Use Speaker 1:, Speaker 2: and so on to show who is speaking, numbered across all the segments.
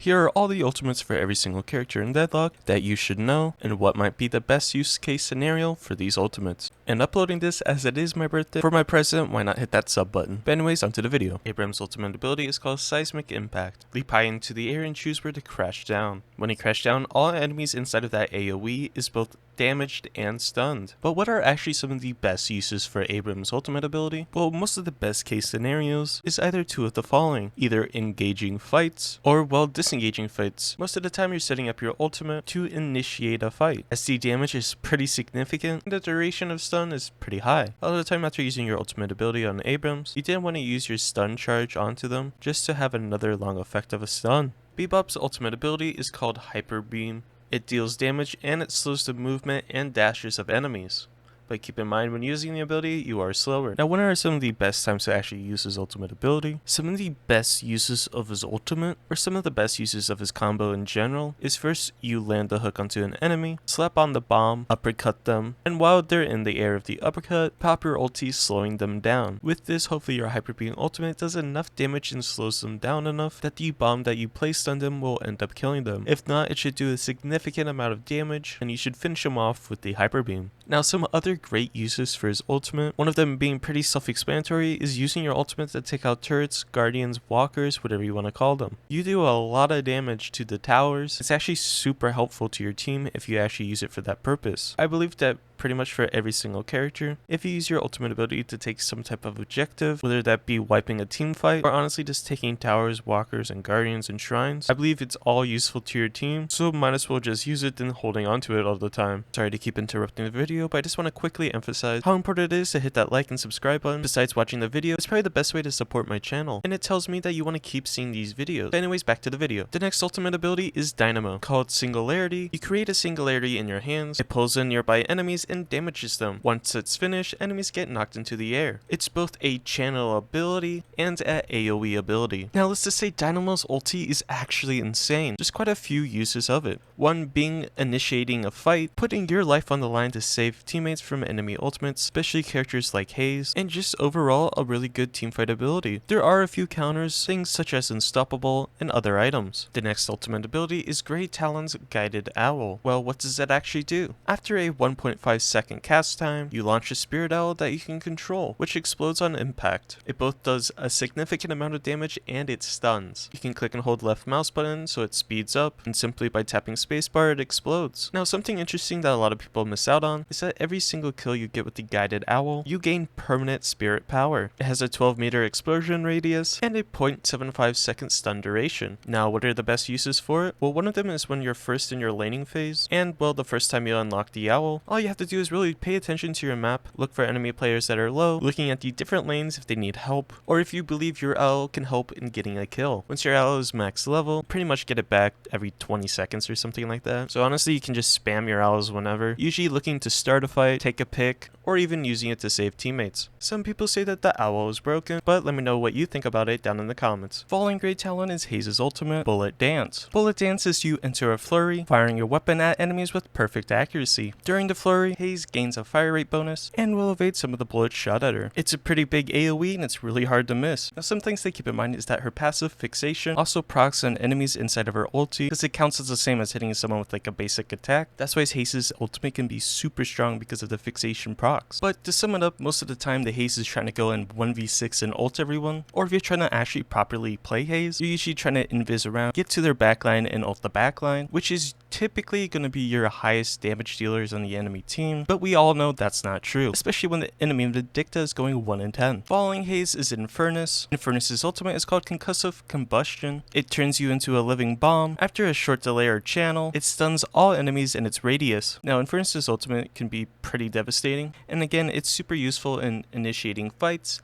Speaker 1: Here are all the ultimates for every single character in Deadlock that you should know, and what might be the best use case scenario for these ultimates. And uploading this as it is my birthday, for my present, why not hit that sub button? But anyways, onto the video. Abrams' ultimate ability is called Seismic Impact. Leap high into the air and choose where to crash down. When he crashes down, all enemies inside of that AoE is both damaged and stunned. But what are actually some of the best uses for Abrams' ultimate ability? Well, most of the best case scenarios is either two of the following: either engaging fights or disengaging fights. Most of the time you're setting up your ultimate to initiate a fight, as the damage is pretty significant and the duration of stun is pretty high. A lot of the time after using your ultimate ability on Abrams, you didn't want to use your stun charge onto them just to have another long effect of a stun. Bebop's ultimate ability is called Hyper Beam. It deals damage and it slows the movement and dashes of enemies. But keep in mind, when using the ability, you are slower. Now, when are some of the best times to actually use his ultimate ability? Some of the best uses of his ultimate, or some of the best uses of his combo in general, is first you land the hook onto an enemy, slap on the bomb, uppercut them, and while they're in the air of the uppercut, pop your ulti slowing them down. With this, hopefully your Hyper Beam ultimate does enough damage and slows them down enough that the bomb that you placed on them will end up killing them. If not, it should do a significant amount of damage, and you should finish them off with the Hyper Beam. Now, some other great uses for his ultimate, one of them being pretty self-explanatory, is using your ultimate to take out turrets, guardians, walkers, whatever you want to call them. You do a lot of damage to the towers. It's actually super helpful to your team if you actually use it for that purpose. I believe that pretty much for every single character, if you use your ultimate ability to take some type of objective, whether that be wiping a team fight or honestly just taking towers, walkers, and guardians and shrines, I believe it's all useful to your team, so might as well just use it than holding on to it all the time. Sorry to keep interrupting the video, but I just want to quickly emphasize how important it is to hit that like and subscribe button. Besides watching the video, it's probably the best way to support my channel, and it tells me that you want to keep seeing these videos. But anyways, back to the video. The next ultimate ability is Dynmo, called Singularity. You create a singularity in your hands, it pulls in nearby enemies and damages them. Once it's finished, enemies get knocked into the air. It's both a channel ability and an AoE ability. Now let's just say Dynmo's ulti is actually insane. There's quite a few uses of it. One being initiating a fight, putting your life on the line to save teammates from enemy ultimates, especially characters like Haze, and just overall a really good teamfight ability. There are a few counters, things such as Unstoppable and other items. The next ultimate ability is Grey Talon's Guided Owl. Well, what does that actually do? After a 1.5 second cast time, you launch a spirit owl that you can control, which explodes on impact. It both does a significant amount of damage and it stuns. You can click and hold left mouse button so it speeds up, and simply by tapping spacebar it explodes. Now, something interesting that a lot of people miss out on is that every single kill you get with the Guided Owl, you gain permanent spirit power. It has a 12-meter explosion radius and a 0.75 second stun duration. Now, what are the best uses for it? Well, one of them is when you're first in your laning phase, and well, the first time you unlock the owl, all you have to do is really pay attention to your map, look for enemy players that are low, looking at the different lanes if they need help, or if you believe your owl can help in getting a kill. Once your owl is max level, pretty much get it back every 20 seconds or something like that. So honestly, you can just spam your owls whenever, usually looking to start a fight, take a pick, or even using it to save teammates. Some people say that the owl is broken, but let me know what you think about it down in the comments. Following Grey Talon is Haze's ultimate, Bullet Dance. Bullet Dance is you enter a flurry, firing your weapon at enemies with perfect accuracy. During the flurry, Haze gains a fire rate bonus and will evade some of the bullets shot at her. It's a pretty big AoE and it's really hard to miss. Now, some things to keep in mind is that her passive Fixation also procs on enemies inside of her ulti, because it counts as the same as hitting someone with like a basic attack. That's why Haze's ultimate can be super strong because of the Fixation procs. But to sum it up, most of the time the Haze is trying to go in 1v6 and ult everyone, or if you're trying to actually properly play Haze, you're usually trying to invis around, get to their backline and ult the backline, which is typically going to be your highest damage dealers on the enemy team, but we all know that's not true, especially when the enemy Vindicta is going 1 in 10. Following Haze is Infernus. Infernus' ultimate is called Concussive Combustion. It turns you into a living bomb. After a short delay or channel, it stuns all enemies in its radius. Now, Infernus' ultimate can be pretty devastating, and again, it's super useful in initiating fights,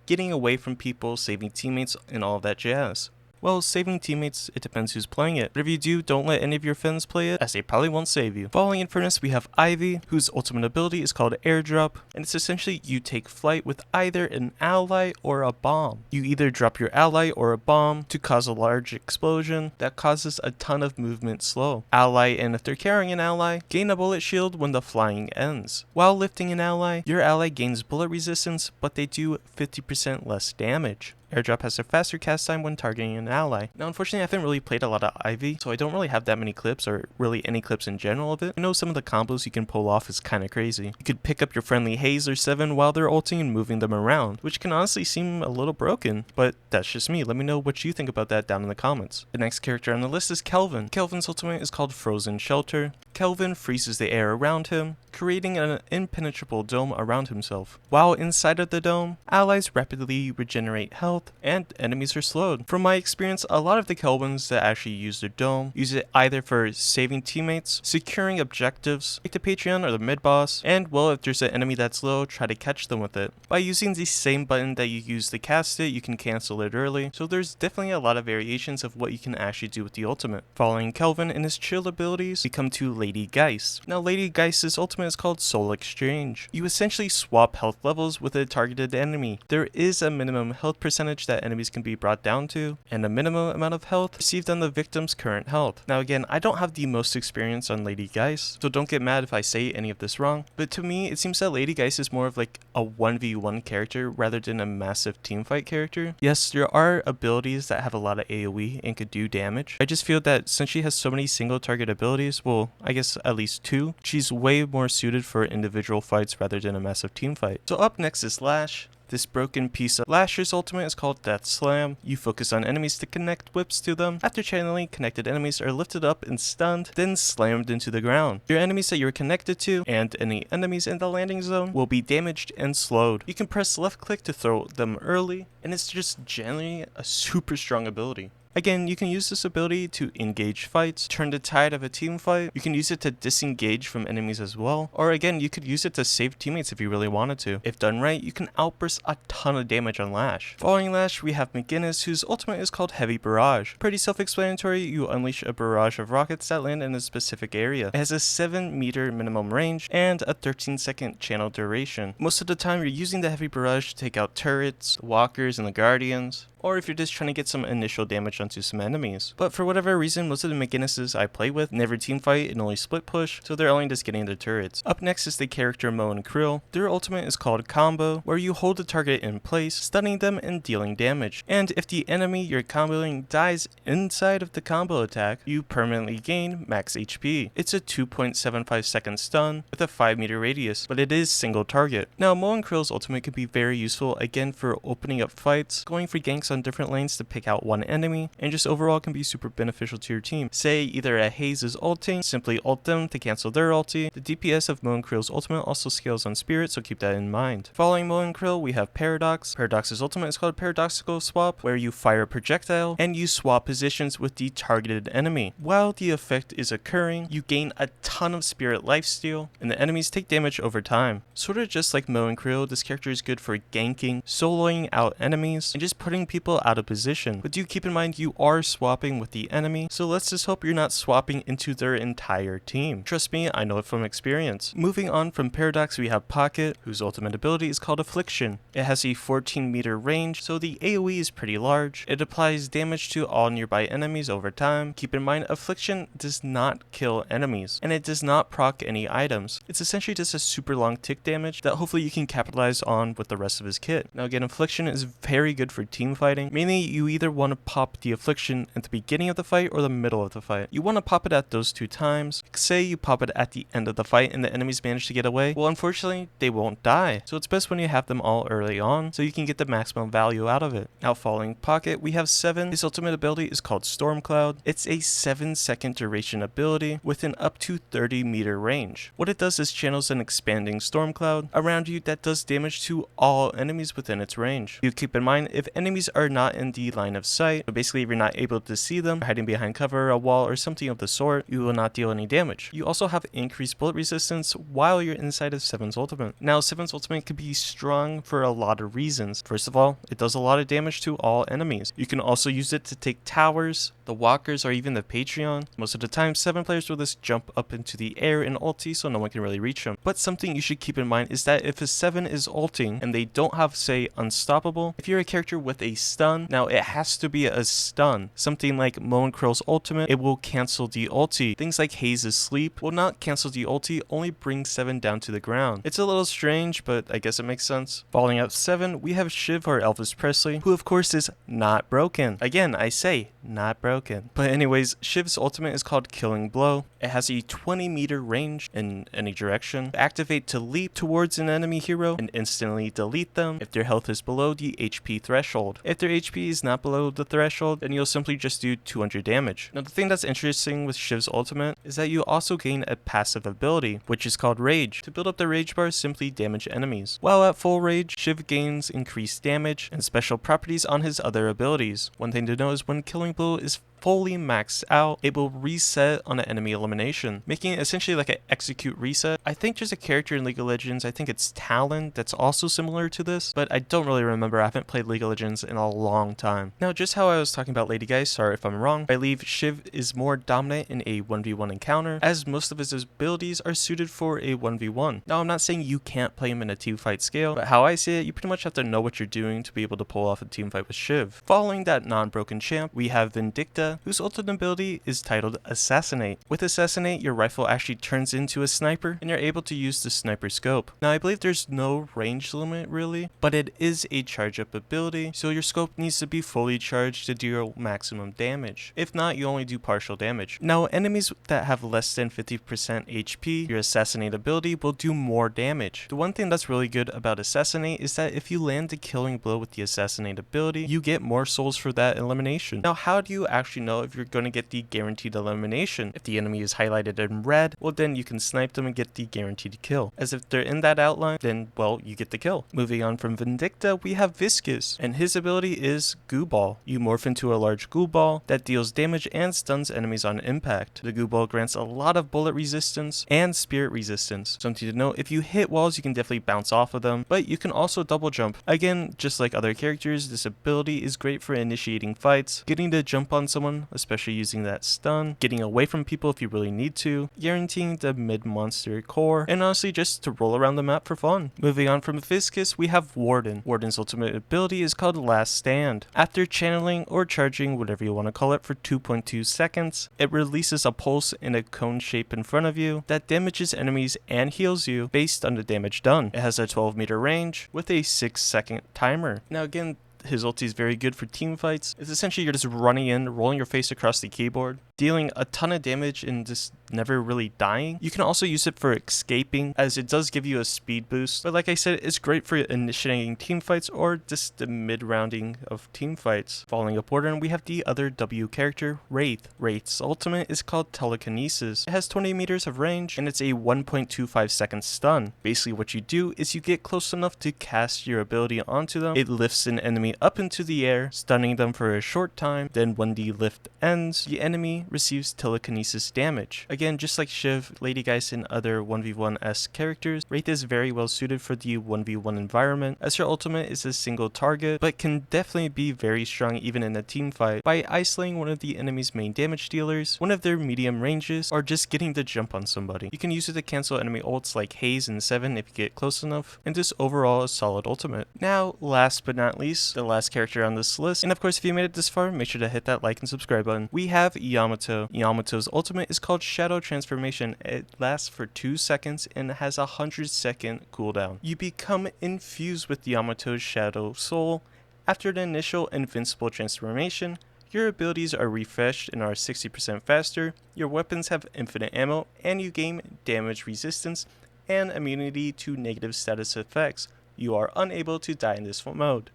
Speaker 1: getting away from people, saving teammates, and all of that jazz. Well, saving teammates, it depends who's playing it. But if you do, don't let any of your friends play it, as they probably won't save you. Following Infernus, we have Ivy, whose ultimate ability is called Airdrop, and it's essentially you take flight with either an ally or a bomb. You either drop your ally or a bomb to cause a large explosion that causes a ton of movement slow. Ally, and if they're carrying an ally, gain a bullet shield when the flying ends. While lifting an ally, your ally gains bullet resistance, but they do 50% less damage. airdrop has a faster cast time when targeting an ally. Now unfortunately I haven't really played a lot of Ivy, so I don't really have that many clips or really any clips in general of it. I know some of the combos you can pull off is kinda crazy. You could pick up your friendly Haze or 7 while they're ulting and moving them around, which can honestly seem a little broken, but that's just me. Let me know what you think about that down in the comments. The next character on the list is Kelvin. Kelvin's ultimate is called Frozen Shelter. Kelvin freezes the air around him, creating an impenetrable dome around himself. While inside of the dome, allies rapidly regenerate health, and enemies are slowed. From my experience, a lot of the Kelvins that actually use their dome use it either for saving teammates, securing objectives, like the Patreon or the mid-boss, and well, if there's an enemy that's low, try to catch them with it. By using the same button that you use to cast it, you can cancel it early, so there's definitely a lot of variations of what you can actually do with the ultimate. Following Kelvin and his chill abilities, we come to Lady Geist. Now Lady Geist's ultimate is called Soul Exchange. You essentially swap health levels with a targeted enemy. There is a minimum health percentage that enemies can be brought down to, and a minimum amount of health received on the victim's current health. Now again, I don't have the most experience on Lady Geist, so don't get mad if I say any of this wrong, but to me it seems that Lady Geist is more of like a 1v1 character rather than a massive teamfight character. Yes, there are abilities that have a lot of AoE and could do damage. I just feel that since she has so many single target abilities, well, I guess at least 2, she's way more suited for individual fights rather than a massive team fight. So up next is Lash. This broken piece of Lash's ultimate is called Death Slam. You focus on enemies to connect whips to them. After channeling, connected enemies are lifted up and stunned, then slammed into the ground. Your enemies that you're connected to, and any enemies in the landing zone, will be damaged and slowed. You can press left click to throw them early, and it's just generally a super strong ability. Again, you can use this ability to engage fights, turn the tide of a team fight. You can use it to disengage from enemies as well. Or again, you could use it to save teammates if you really wanted to. If done right, you can outburst a ton of damage on Lash. Following Lash, we have Mcginnis, whose ultimate is called Heavy Barrage. Pretty self-explanatory, you unleash a barrage of rockets that land in a specific area. It has a 7-meter minimum range and a 13-second channel duration. Most of the time, you're using the Heavy Barrage to take out turrets, walkers, and the guardians, or if you're just trying to get some initial damage onto some enemies. But for whatever reason, most of the Mcginnises I play with never teamfight and only split push, so they're only just getting their turrets. Up next is the character Mo and Krill. Their ultimate is called Combo, where you hold the target in place, stunning them and dealing damage. And if the enemy you're comboing dies inside of the combo attack, you permanently gain max HP. It's a 2.75 second stun with a 5-meter radius, but it is single target. Now Mo and Krill's ultimate can be very useful again for opening up fights, going for ganks on different lanes to pick out one enemy, and just overall can be super beneficial to your team. Say either a Haze is ulting, simply ult them to cancel their ulti. The DPS of Mo and Krill's ultimate also scales on Spirit, so keep that in mind. Following Mo and Krill, we have Paradox. Paradox's ultimate is called Paradoxical Swap, where you fire a projectile and you swap positions with the targeted enemy. While the effect is occurring, you gain a ton of Spirit lifesteal, and the enemies take damage over time. Sorta just like Mo and Krill, this character is good for ganking, soloing out enemies, and just putting people out of position. But do keep in mind you are swapping with the enemy, so let's just hope you're not swapping into their entire team. Trust me, I know it from experience. Moving on from Paradox, we have Pocket, whose ultimate ability is called Affliction. It has a 14-meter range, so the AoE is pretty large. It applies damage to all nearby enemies over time. Keep in mind, Affliction does not kill enemies, and it does not proc any items. It's essentially just a super long tick damage that hopefully you can capitalize on with the rest of his kit. Now again, Affliction is very good for team fighting. Mainly, you either want to pop the Affliction at the beginning of the fight or the middle of the fight. You want to pop it at those 2 times. Say you pop it at the end of the fight and the enemies manage to get away. Well, unfortunately, they won't die. So it's best when you have them all early on, so you can get the maximum value out of it. Now following Pocket, we have 7. His ultimate ability is called Storm Cloud. It's a 7-second duration ability with an up to 30-meter range. What it does is channels an expanding storm cloud around you that does damage to all enemies within its range. You keep in mind, if enemies are not in the line of sight, so basically if you're not able to see them, hiding behind cover, a wall, or something of the sort, you will not deal any damage. You also have increased bullet resistance while you're inside of 7's ultimate. Now 7's ultimate can be strong for a lot of reasons. First of all, it does a lot of damage to all enemies. You can also use it to take towers, the walkers, or even the Patreon. Most of the time, 7 players will just jump up into the air and ulti so no one can really reach them. But something you should keep in mind is that if a 7 is ulting and they don't have, say, Unstoppable, if you're a character with a stun. Now it has to be a stun. Something like Mo and Krill's ultimate, it will cancel the ulti. Things like Haze's sleep will not cancel the ulti, only bring 7 down to the ground. It's a little strange, but I guess it makes sense. Following up 7, we have Shiv or Elvis Presley, who of course is not broken. Again, I say not broken. But anyways, Shiv's ultimate is called Killing Blow. It has a 20-meter range in any direction. Activate to leap towards an enemy hero and instantly delete them if their health is below the HP threshold. If their HP is not below the threshold, then you'll simply just do 200 damage. Now the thing that's interesting with Shiv's ultimate is that you also gain a passive ability, which is called Rage. To build up the Rage bar, simply damage enemies. While at full Rage, Shiv gains increased damage and special properties on his other abilities. One thing to know is when Killing Blow is fully maxed out, it will reset on an enemy elimination, making it essentially like an execute reset. I think there's a character in League of Legends, I think it's Talon, that's also similar to this, but I don't really remember. I haven't played League of Legends in a long time. Now, just how I was talking about Lady Geist, sorry if I'm wrong, I believe Shiv is more dominant in a 1v1 encounter, as most of his abilities are suited for a 1v1. Now, I'm not saying you can't play him in a teamfight scale, but how I see it, you pretty much have to know what you're doing to be able to pull off a teamfight with Shiv. Following that non-broken champ, we have Vindicta, whose ultimate ability is titled Assassinate. With Assassinate, your rifle actually turns into a sniper, and you're able to use the sniper scope. Now, I believe there's no range limit really, but it is a charge up ability, so your scope needs to be fully charged to deal maximum damage. If not, you only do partial damage. Now, enemies that have less than 50% HP, your Assassinate ability will do more damage. The one thing that's really good about Assassinate is that if you land the Killing Blow with the Assassinate ability, you get more souls for that elimination. Now, how do you actually know if you're going to get the guaranteed elimination? If the enemy is highlighted in red, well then you can snipe them and get the guaranteed kill. As if they're in that outline, then well, you get the kill. Moving on from Vindicta, we have Viscious, and his ability is Goo Ball. You morph into a large goo ball that deals damage and stuns enemies on impact. The goo ball grants a lot of bullet resistance and spirit resistance. Something to note, if you hit walls, you can definitely bounce off of them, but you can also double jump. Again, just like other characters, this ability is great for initiating fights, getting to jump on someone, especially using that stun, getting away from people if you really need to, guaranteeing the mid-monster core, and honestly just to roll around the map for fun. Moving on from Viscious, we have Warden. Warden's ultimate ability is called Last Stand. After channeling or charging, whatever you want to call it, for 2.2 seconds, it releases a pulse in a cone shape in front of you that damages enemies and heals you based on the damage done. It has a 12-meter range with a 6-second timer. Now again, his ulti is very good for team fights. It's essentially you're just running in, rolling your face across the keyboard, dealing a ton of damage and just never really dying. You can also use it for escaping, as it does give you a speed boost. But like I said, it's great for initiating team fights or just the mid-rounding of team fights. Following up Warden, we have the other W character, Wraith. Wraith's ultimate is called Telekinesis. It has 20 meters of range and it's a 1.25 second stun. Basically what you do is you get close enough to cast your ability onto them. It lifts an enemy up into the air, stunning them for a short time. Then when the lift ends, the enemy receives telekinesis damage. Again, just like Shiv, Lady Geist, and other 1v1-esque characters, Wraith is very well suited for the 1v1 environment, as her ultimate is a single target, but can definitely be very strong even in a team fight by isolating one of the enemy's main damage dealers, one of their medium ranges, or just getting the jump on somebody. You can use it to cancel enemy ults like Haze and 7 if you get close enough, and just overall a solid ultimate. Now, last but not least, the last character on this list, and of course if you made it this far, make sure to hit that like and subscribe button. We have Yammato. Yamato's ultimate is called Shadow Transformation. It lasts for 2 seconds and has a 100-second cooldown. You become infused with Yamato's Shadow Soul. After the initial invincible transformation, your abilities are refreshed and are 60% faster, your weapons have infinite ammo, and you gain damage resistance and immunity to negative status effects. You are unable to die in this mode.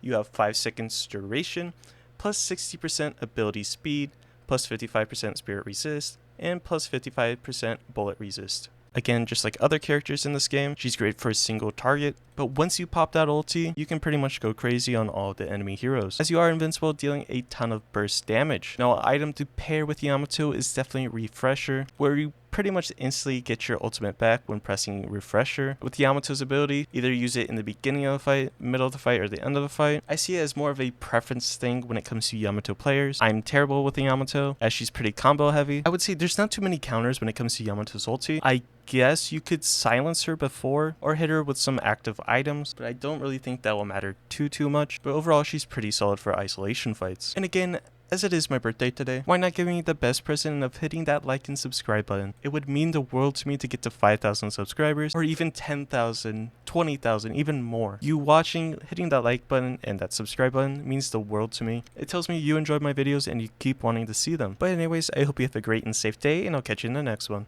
Speaker 1: You have 5 seconds duration, plus 60% ability speed, plus 55% spirit resist, and plus 55% bullet resist. Again, just like other characters in this game, she's great for a single target, but once you pop that ulti, you can pretty much go crazy on all of the enemy heroes, as you are invincible, dealing a ton of burst damage. Now, an item to pair with Yamato is definitely Refresher, where you pretty pretty much instantly get your ultimate back when pressing refresher. With Yamato's ability, either use it in the beginning of the fight, middle of the fight, or the end of the fight. I see it as more of a preference thing when it comes to Yamato players. I'm terrible with the Yamato, as she's pretty combo heavy. I would say there's not too many counters when it comes to Yamato's ulti. I guess you could silence her before or hit her with some active items, but I don't really think that will matter too much. But overall, she's pretty solid for isolation fights. And again, as it is my birthday today, why not give me the best present of hitting that like and subscribe button? It would mean the world to me to get to 5,000 subscribers, or even 10,000, 20,000, even more. You watching, hitting that like button and that subscribe button means the world to me. It tells me you enjoyed my videos and you keep wanting to see them. But anyways, I hope you have a great and safe day, and I'll catch you in the next one.